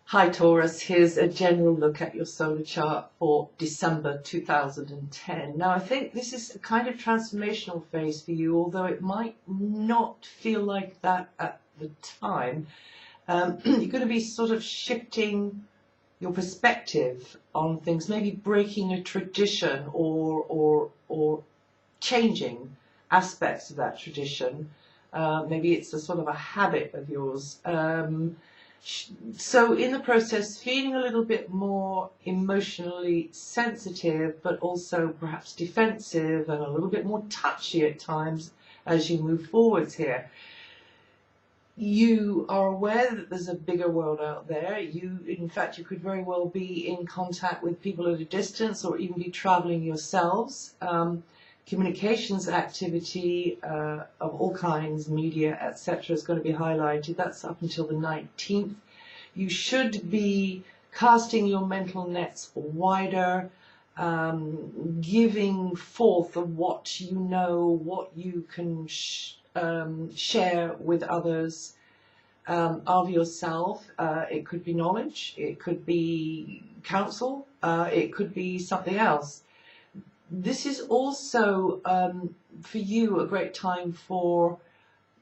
Hi Taurus, here's a general look at your solar chart for December 2010. Now I think this is a kind of transformational phase for you, although it might not feel like that at the time. You're going to be sort of shifting your perspective on things, maybe breaking a tradition or changing aspects of that tradition. Maybe it's a sort of a habit of yours. So in the process, feeling a little bit more emotionally sensitive, but also perhaps defensive and a little bit more touchy at times as you move forwards here. You are aware that there's a bigger world out there. In fact, you could very well be in contact with people at a distance or even be traveling yourselves. Communications activity of all kinds, media, etc. is going to be highlighted. That's up until the 19th. You should be casting your mental nets wider, giving forth of what you know, what you can share with others of yourself. It could be knowledge, it could be counsel, it could be something else. This is also, for you, a great time for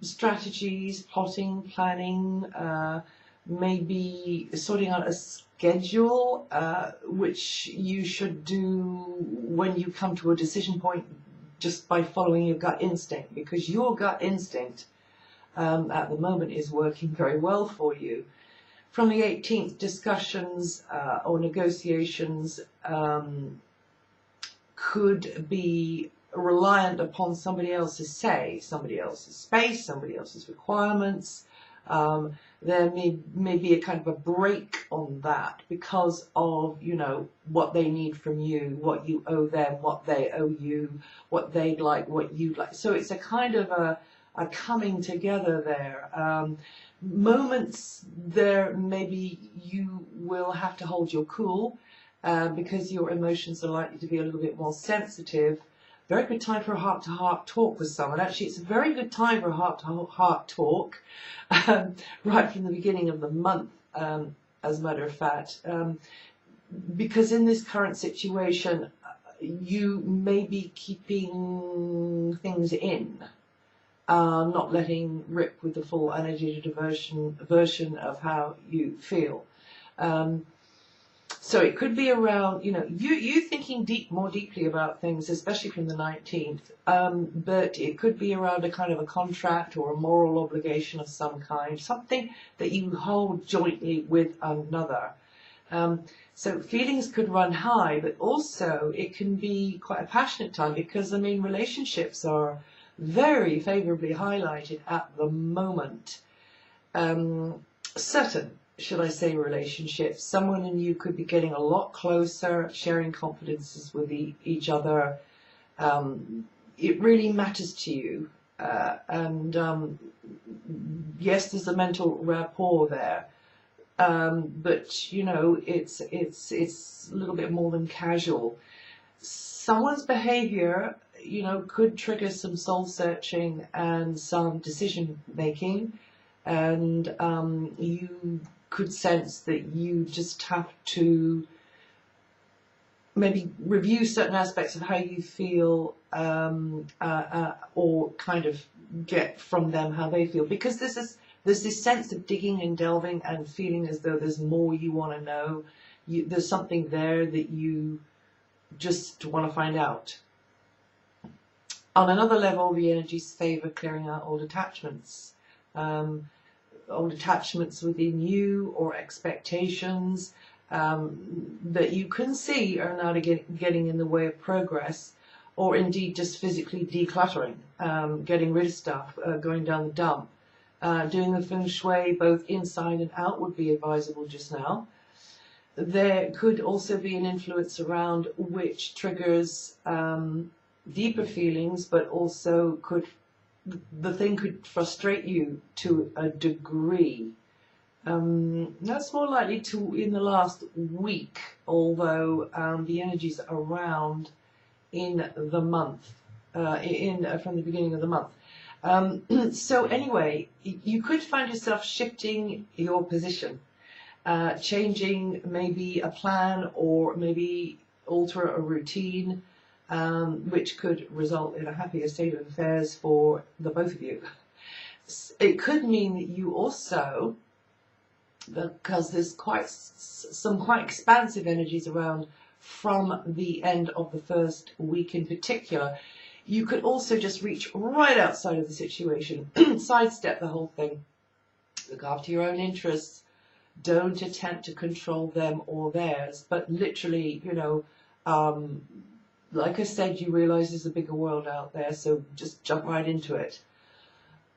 strategies, plotting, planning, maybe sorting out a schedule, which you should do when you come to a decision point just by following your gut instinct, because your gut instinct at the moment is working very well for you. From the 18th, discussions or negotiations could be reliant upon somebody else's say, somebody else's space, somebody else's requirements. There may be a kind of a break on that because of, what they need from you, what you owe them, what they owe you, what they'd like, what you'd like. So it's a kind of a coming together there. Moments there, maybe you will have to hold your cool, because your emotions are likely to be a little bit more sensitive. Very good time for a heart-to-heart talk with someone. Actually, it's a very good time for a heart-to-heart talk, right from the beginning of the month, as a matter of fact. Because in this current situation, you may be keeping things in, not letting rip with the full energetic version of how you feel. So it could be around, you thinking more deeply about things, especially from the 19th, but it could be around a kind of a contract or a moral obligation of some kind, something that you hold jointly with another. So feelings could run high, but also it can be quite a passionate time because, relationships are very favorably highlighted at the moment. Certain, should I say, relationships. Someone and you could be getting a lot closer, sharing confidences with each other. It really matters to you. And yes, there's a mental rapport there. But, it's a little bit more than casual. Someone's behavior, could trigger some soul searching and some decision making. And you could sense that you just have to maybe review certain aspects of how you feel, or kind of get from them how they feel, because there's this sense of digging and delving and feeling as though there's more you want to know. There's something there that you just want to find out. On another level, the energies favor clearing out old attachments. Old attachments within you or expectations that you can see are now getting in the way of progress, or indeed just physically decluttering, getting rid of stuff, going down the dump. Doing the feng shui both inside and out would be advisable just now. There could also be an influence around which triggers deeper feelings, but also the thing could frustrate you to a degree. That's more likely to in the last week, although the energies are around in the month, from the beginning of the month. So anyway, you could find yourself shifting your position. changing maybe a plan or maybe alter a routine, which could result in a happier state of affairs for the both of you. It could mean that you also, because there's some quite expansive energies around from the end of the first week in particular, you could also just reach right outside of the situation, sidestep the whole thing, look after your own interests, don't attempt to control them or theirs, but literally, like I said, you realize there's a bigger world out there, so just jump right into it.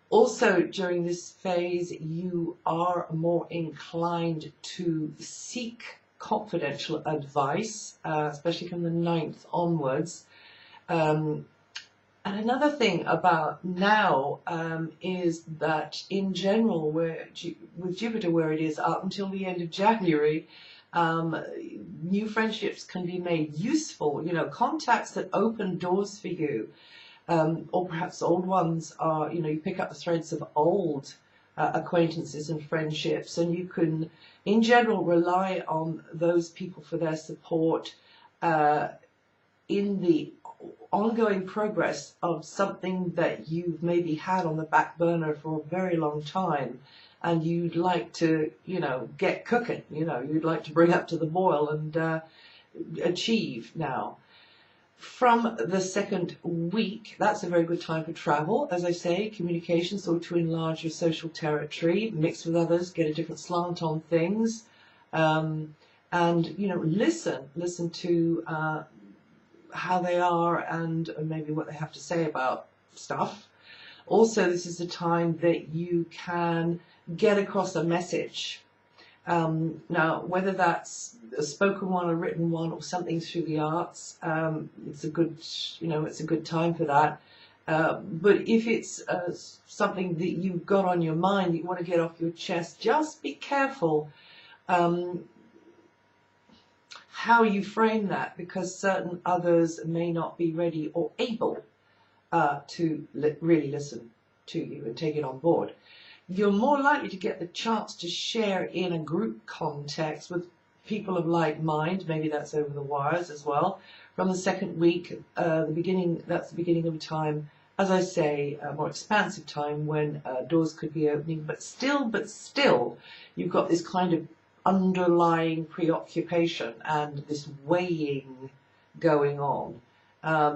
Also, during this phase, you are more inclined to seek confidential advice, especially from the 9th onwards. And another thing about now is that in general, with Jupiter where it is up until the end of January, new friendships can be made useful, contacts that open doors for you. Or perhaps old ones are, you pick up the threads of old acquaintances and friendships, and you can, in general, rely on those people for their support in the ongoing progress of something that you've maybe had on the back burner for a very long time, and you'd like to, get cooking, you'd like to bring up to the boil and achieve now. From the second week, that's a very good time for travel, as I say, communications, or to enlarge your social territory, mix with others, get a different slant on things, and, listen to how they are and maybe what they have to say about stuff. Also, this is a time that you can get across a message. Now, whether that's a spoken one, a written one, or something through the arts, it's a good time for that. But if it's something that you've got on your mind that you want to get off your chest, just be careful how you frame that, because certain others may not be ready or able to really listen to you and take it on board. You're more likely to get the chance to share in a group context with people of like mind. Maybe that's over the wires as well. From the second week, that's the beginning of a time, as I say, a more expansive time when doors could be opening. But still, you've got this kind of underlying preoccupation and this weighing going on.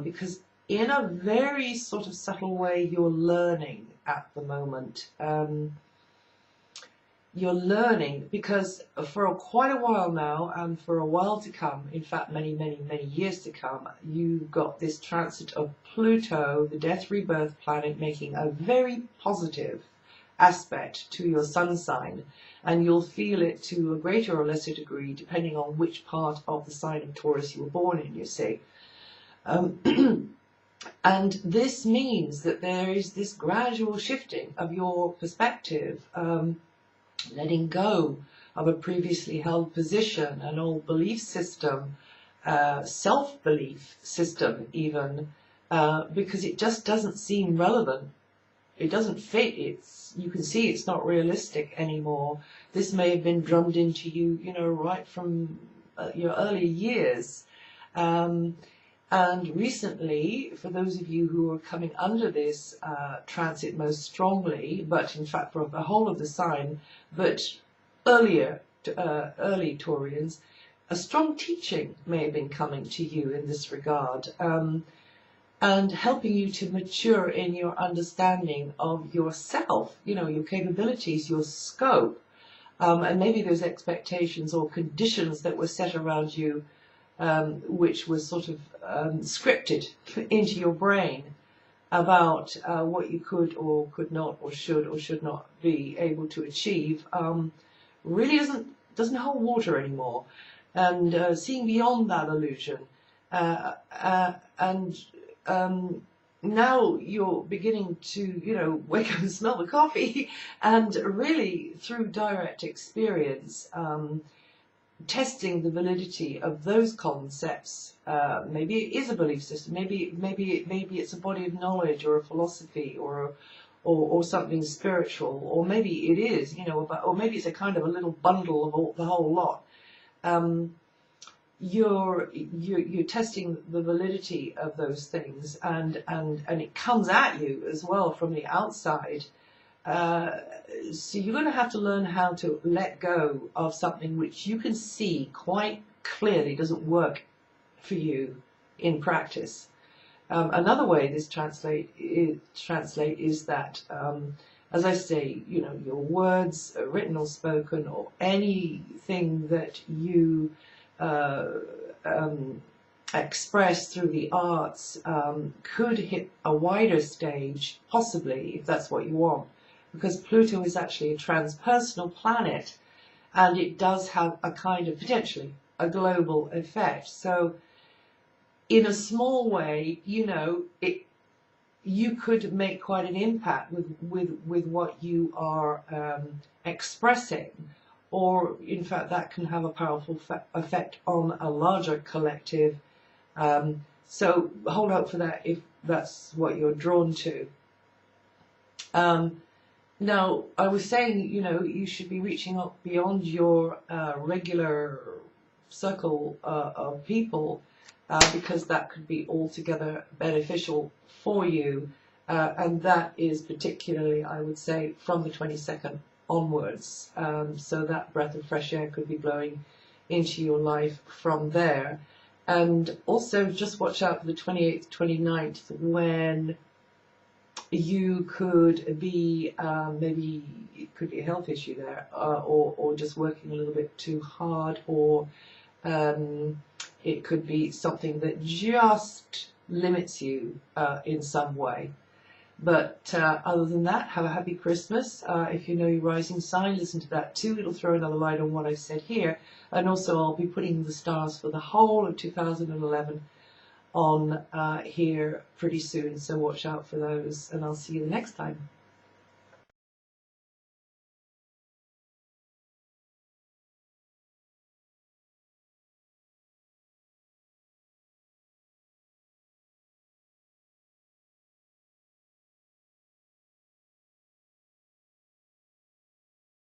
Because in a very sort of subtle way, you're learning at the moment. You're learning because for quite a while now, and for a while to come, in fact many years to come, you've got this transit of Pluto, the death rebirth planet, making a very positive aspect to your sun sign, and you'll feel it to a greater or lesser degree depending on which part of the sign of Taurus you were born in, you see. And this means that there is this gradual shifting of your perspective, letting go of a previously held position, an old belief system, self-belief system even, because it just doesn't seem relevant. It doesn't fit. You can see it's not realistic anymore. This may have been drummed into you, right from your earlier years. And recently, for those of you who are coming under this transit most strongly, but in fact for the whole of the sign, but early Taurians, a strong teaching may have been coming to you in this regard, and helping you to mature in your understanding of yourself, your capabilities, your scope, and maybe those expectations or conditions that were set around you, which was sort of scripted into your brain about what you could or could not or should not be able to achieve, really doesn't hold water anymore. And seeing beyond that illusion, now you're beginning to, wake up and smell the coffee, and really through direct experience, testing the validity of those concepts. Maybe it is a belief system. Maybe it's a body of knowledge or a philosophy or or something spiritual, or maybe it is, you know, about, or maybe it's a kind of a little bundle of all, the whole lot. You're testing the validity of those things, and it comes at you as well from the outside. So you're going to have to learn how to let go of something which you can see quite clearly doesn't work for you in practice. Another way this translate is that, as I say, you know, your words, written or spoken, or anything that you express through the arts could hit a wider stage, possibly, if that's what you want, because Pluto is actually a transpersonal planet, and it does have a kind of, potentially, a global effect. So in a small way, you know, you could make quite an impact with what you are expressing, or in fact that can have a powerful effect on a larger collective. So hold out for that if that's what you're drawn to. Now, I was saying, you know, you should be reaching up beyond your regular circle of people, because that could be altogether beneficial for you, and that is particularly, I would say, from the 22nd onwards. So that breath of fresh air could be blowing into your life from there. And also just watch out for the 28th, 29th, when you could be, maybe it could be a health issue there, or just working a little bit too hard, or it could be something that just limits you in some way. But other than that, have a happy Christmas. If you know your rising sign, listen to that too. It'll throw another light on what I said here. And also I'll be putting the stars for the whole of 2011 on here pretty soon. So watch out for those, and I'll see you the next time.